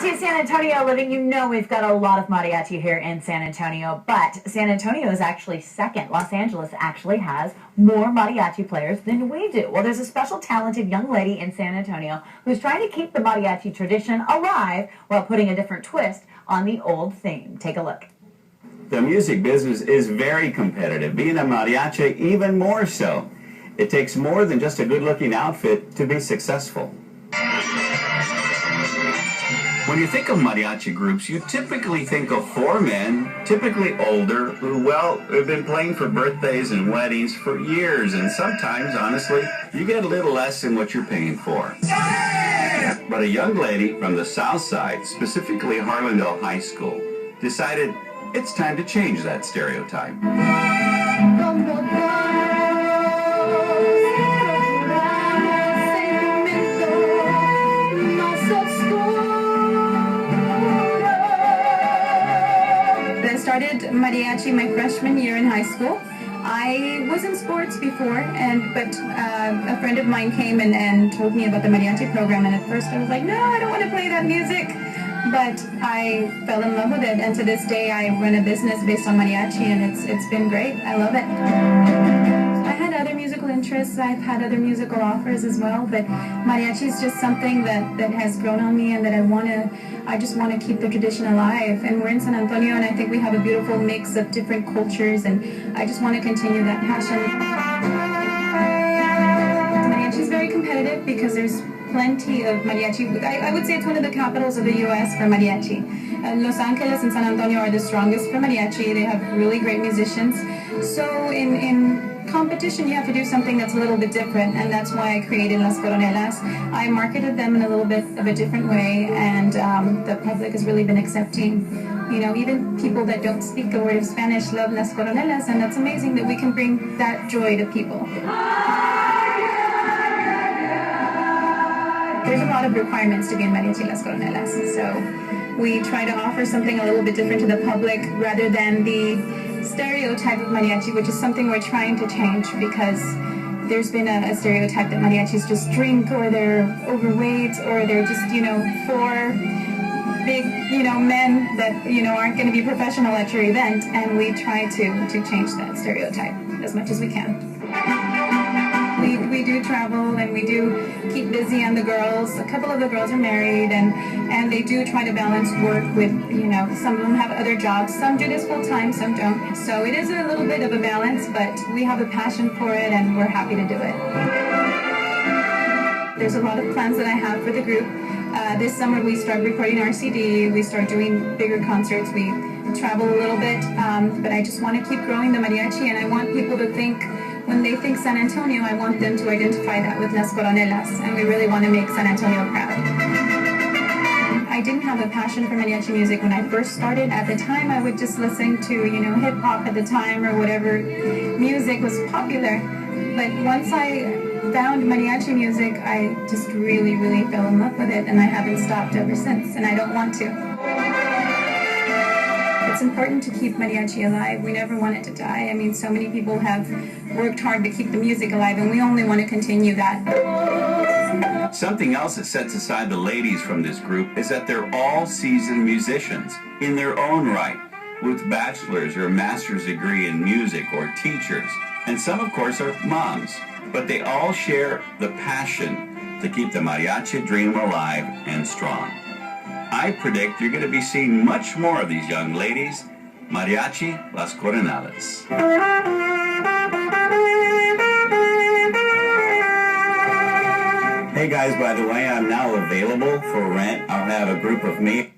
To San Antonio living, you know we've got a lot of mariachi here in San Antonio, but San Antonio is actually second. Los Angeles actually has more mariachi players than we do. Well, there's a special talented young lady in San Antonio who's trying to keep the mariachi tradition alive while putting a different twist on the old theme. Take a look. The music business is very competitive, being a mariachi even more so. It takes more than just a good-looking outfit to be successful. When you think of mariachi groups, you typically think of four men, typically older, who, well, have been playing for birthdays and weddings for years, and sometimes, honestly, you get a little less than what you're paying for. But a young lady from the South Side, specifically Harlandale High School, decided it's time to change that stereotype. I started mariachi my freshman year in high school. I was in sports before, but a friend of mine came and told me about the mariachi program, and at first I was like, no, I don't want to play that music. But I fell in love with it, and to this day I run a business based on mariachi, and it's been great. I love it. I had other musical interests. I've had other musical offers as well, but mariachi is just something that has grown on me, and that I just want to keep the tradition alive. And we're in San Antonio, and I think we have a beautiful mix of different cultures, and I just want to continue that passion. Mariachi is very competitive because there's plenty of mariachi. I would say it's one of the capitals of the U.S. for mariachi. Los Angeles and San Antonio are the strongest for mariachi. They have really great musicians. So in competition, you have to do something that's a little bit different, and that's why I created Las Coronelas. I marketed them in a little bit of a different way, and the public has really been accepting. You know, even people that don't speak a word of Spanish love Las Coronelas, and it's amazing that we can bring that joy to people. There's a lot of requirements to be in Mariachi Las Coronelas, so we try to offer something a little bit different to the public rather than the stereotype of mariachi, which is something we're trying to change, because there's been a stereotype that mariachis just drink, or they're overweight, or they're just, four big, men that, aren't going to be professional at your event, and we try to change that stereotype as much as we can. We do travel, and we do keep busy on the girls. A couple of the girls are married, and they do try to balance work with, some of them have other jobs. Some do this full time, some don't. So it is a little bit of a balance, but we have a passion for it, and we're happy to do it. There's a lot of plans that I have for the group. This summer we start recording our CD, we start doing bigger concerts, we travel a little bit, but I just want to keep growing the mariachi, and I want people to think, when they think San Antonio, I want them to identify that with Las Coronelas, and we really want to make San Antonio proud. I didn't have a passion for mariachi music when I first started. At the time, I would just listen to, hip-hop at the time, or whatever music was popular. But once I found mariachi music, I just really, really fell in love with it, and I haven't stopped ever since, and I don't want to. It's important to keep mariachi alive. We never want it to die. I mean, so many people have worked hard to keep the music alive, and we only want to continue that. Something else that sets aside the ladies from this group is that they're all seasoned musicians in their own right, with bachelor's or master's degree in music, or teachers. And some, of course, are moms. But they all share the passion to keep the mariachi dream alive and strong. I predict you're going to be seeing much more of these young ladies. Mariachi Las Coronelas. Hey guys, by the way, I'm now available for rent. I'll have a group of me